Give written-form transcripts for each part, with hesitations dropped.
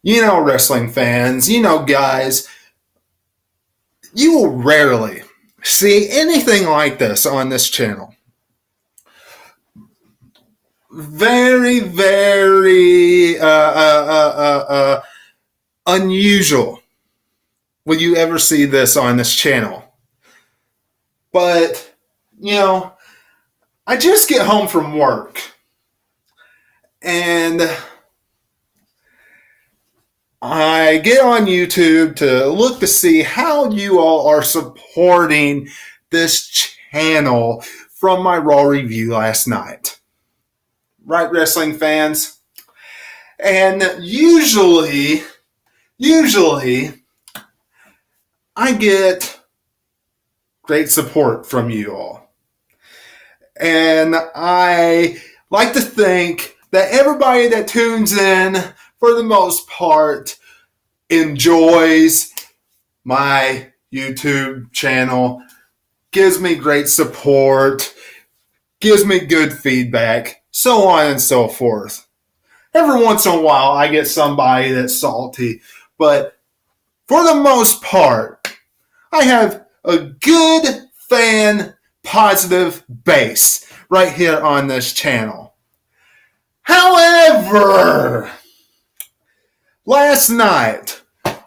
wrestling fans, guys, you will rarely see anything like this on this channel. Very, very unusual will you ever see this on this channel. But, I just get home from work and I get on YouTube to look to see how you all are supporting this channel from my Raw review last night. Right, wrestling fans? And usually, I get great support from you all. And I like to think that everybody that tunes in, for the most part, enjoys my YouTube channel, gives me great support, gives me good feedback, so on and so forth. Every once in a while, I get somebody that's salty, but for the most part, I have a good fan positive base right here on this channel. However, last night,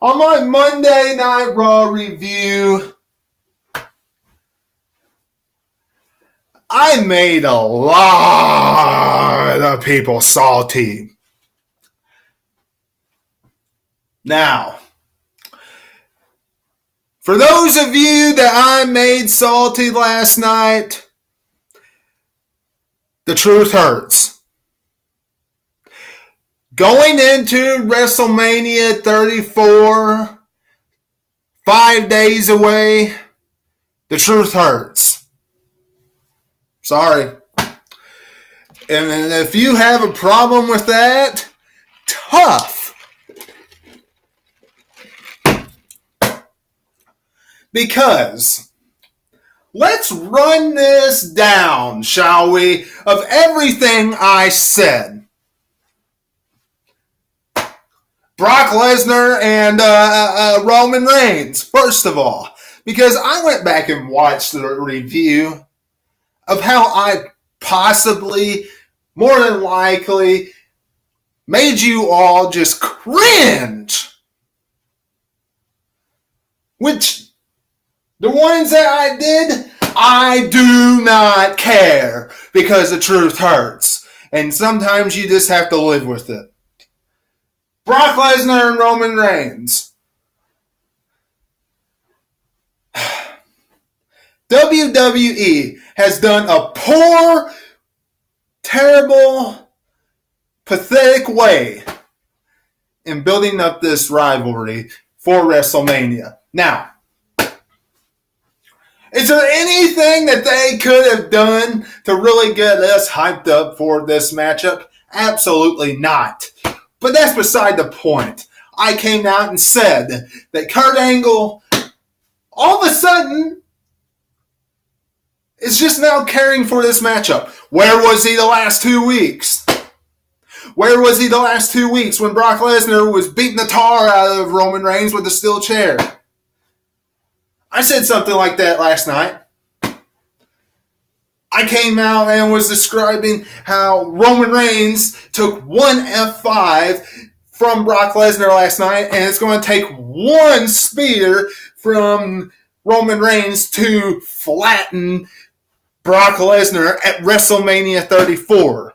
on my Monday Night Raw review, I made a lot of people salty. Now, for those of you that I made salty last night, the truth hurts. Going into WrestleMania 34, 5 days away, the truth hurts. Sorry. And if you have a problem with that, tough. Because let's run this down, shall we, of everything I said. Brock Lesnar and Roman Reigns, first of all. Because I went back and watched the review of how I possibly, more than likely, made you all just cringe. Which, the ones that I did, I do not care because the truth hurts. And sometimes you just have to live with it. Brock Lesnar and Roman Reigns. WWE has done a poor, terrible, pathetic way in building up this rivalry for WrestleMania. Now, is there anything that they could have done to really get us hyped up for this matchup? Absolutely not. But that's beside the point. I came out and said that Kurt Angle, all of a sudden, is just now caring for this matchup. Where was he the last 2 weeks? Where was he the last 2 weeks when Brock Lesnar was beating the tar out of Roman Reigns with a steel chair? I said something like that last night. I came out and was describing how Roman Reigns took one F5 from Brock Lesnar last night, and it's going to take one spear from Roman Reigns to flatten Brock Lesnar at WrestleMania 34.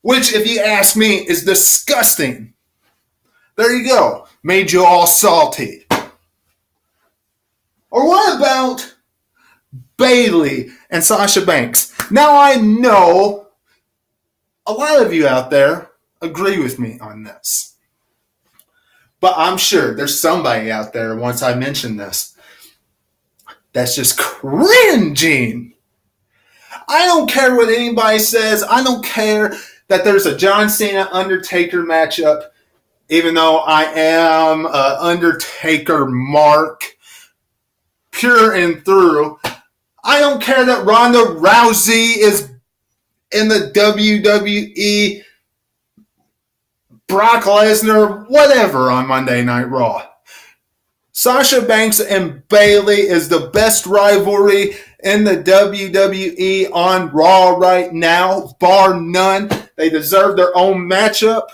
Which, if you ask me, is disgusting. There you go. Made you all salty. Or what about Bayley and Sasha Banks? Now I know a lot of you out there agree with me on this. But I'm sure there's somebody out there, once I mention this, that's just cringing. I don't care what anybody says. I don't care that there's a John Cena Undertaker matchup, even though I am an Undertaker mark, pure and through. I don't care that Ronda Rousey is in the WWE Brock Lesnar, whatever on Monday Night Raw. Sasha Banks and Bayley is the best rivalry in the WWE on Raw right now, bar none. They deserve their own matchup.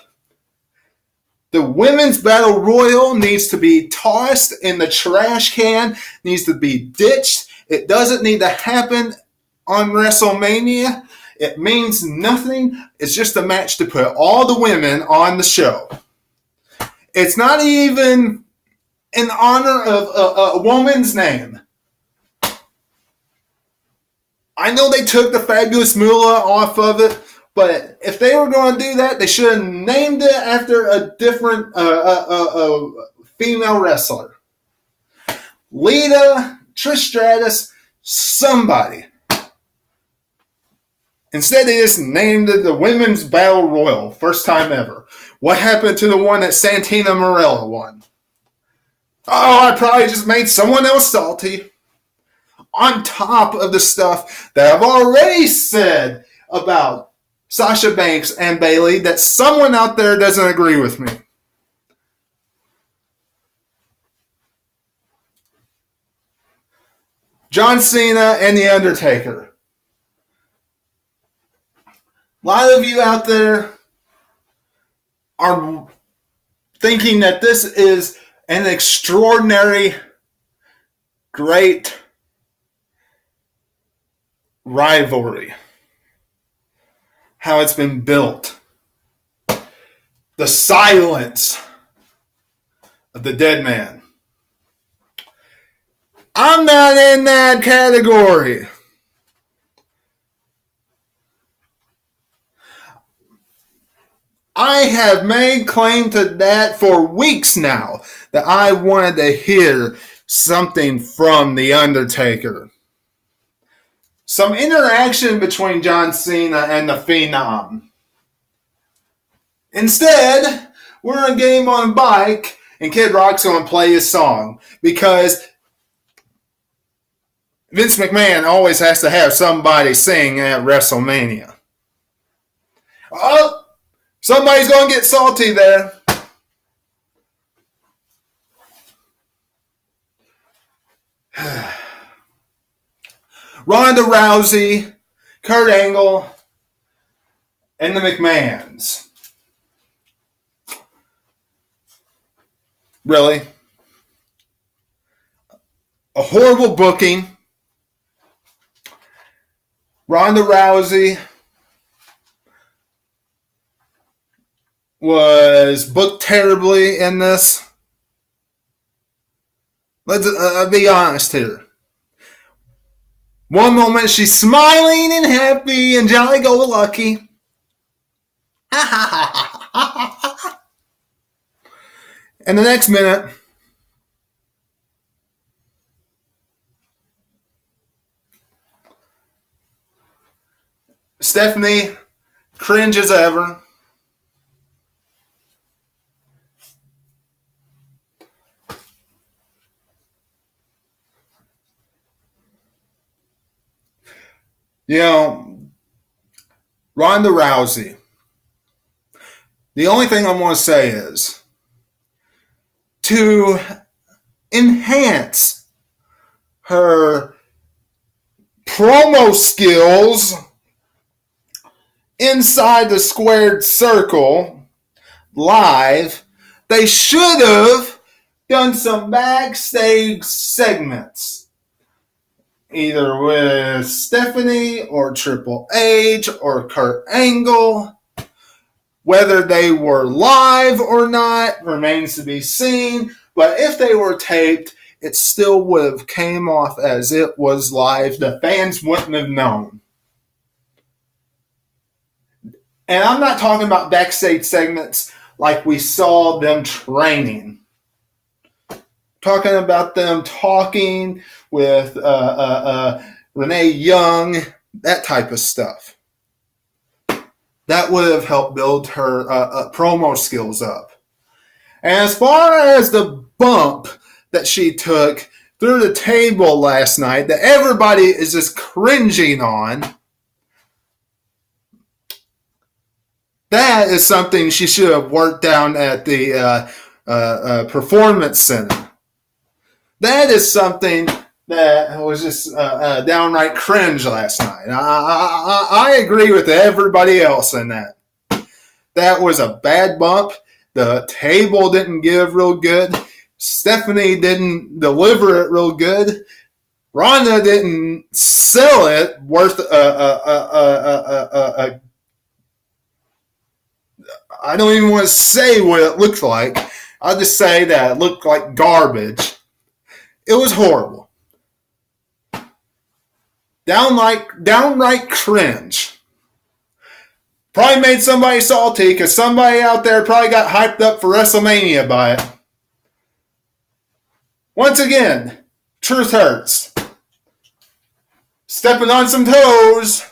The Women's Battle Royal needs to be tossed in the trash can, needs to be ditched. It doesn't need to happen on WrestleMania. It means nothing. It's just a match to put all the women on the show. It's not even in honor of a woman's name. I know they took the Fabulous Moolah off of it, but if they were going to do that, they should have named it after a different female wrestler. Lita, Trish Stratus, somebody. Instead, they just named it the Women's Battle Royal. First time ever. What happened to the one that Santina Marella won? Oh, I probably just made someone else salty. On top of the stuff that I've already said about Sasha Banks and Bayley, that someone out there doesn't agree with me. John Cena and The Undertaker. A lot of you out there are thinking that this is an extraordinary, great rivalry. How it's been built. The silence of the dead man. I'm not in that category. I have made claim to that for weeks now, that I wanted to hear something from The Undertaker. Some interaction between John Cena and the Phenom. Instead, we're in a game on a bike, and Kid Rock's going to play his song, because Vince McMahon always has to have somebody sing at WrestleMania. Oh! Somebody's going to get salty there. Ronda Rousey, Kurt Angle, and the McMahons. Really? A horrible booking. Ronda Rousey was booked terribly in this. Let's be honest here. One moment she's smiling and happy and jolly-go-lucky. And the next minute, Stephanie, cringe as ever. You know, Ronda Rousey. The only thing I want to say is, to enhance her promo skills inside the squared circle live, they should have done some backstage segments. Either with Stephanie or Triple H or Kurt Angle. Whether they were live or not remains to be seen. But if they were taped, it still would have came off as it was live. The fans wouldn't have known. And I'm not talking about backstage segments like we saw them training. Talking about them talking with Renee Young, that type of stuff. That would have helped build her promo skills up. And as far as the bump that she took through the table last night, that everybody is just cringing on, That is something she should have worked down at the Performance Center. That is something that was just downright cringe last night. I agree with everybody else in that. That was a bad bump. The table didn't give real good. Stephanie didn't deliver it real good. Rhonda didn't sell it worth I don't even want to say what it looked like. I'll just say that it looked like garbage. It was horrible. Downright cringe. Probably made somebody salty because somebody out there probably got hyped up for WrestleMania by it. Once again, truth hurts. Stepping on some toes.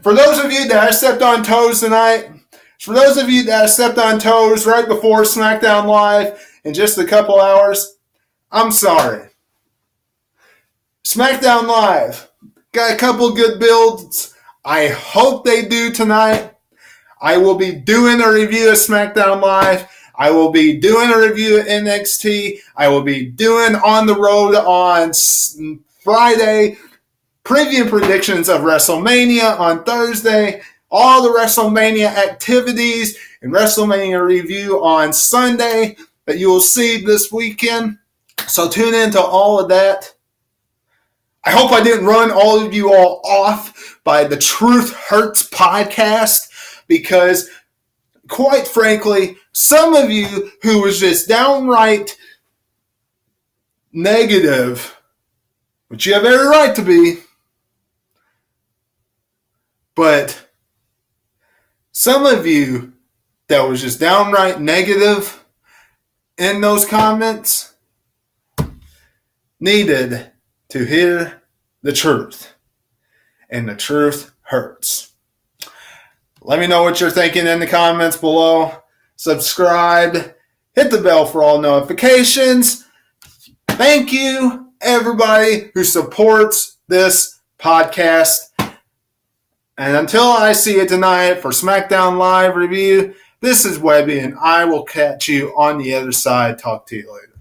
For those of you that have stepped on toes tonight, for those of you that have stepped on toes right before SmackDown Live in just a couple hours, I'm sorry. SmackDown Live got a couple good builds. I hope they do tonight. I will be doing a review of SmackDown Live. I will be doing a review of NXT. I will be doing On the Road on Friday. Preview predictions of WrestleMania on Thursday. All the WrestleMania activities and WrestleMania review on Sunday that you will see this weekend. So tune into all of that. I hope I didn't run all of you all off by the Truth Hurts podcast because, quite frankly, some of you who was just downright negative, which you have every right to be, but some of you that was just downright negative in those comments needed to hear the truth. And the truth hurts. Let me know what you're thinking in the comments below. Subscribe. Hit the bell for all notifications. Thank you, everybody who supports this podcast. And until I see you tonight for SmackDown Live review, this is Webby, and I will catch you on the other side. Talk to you later.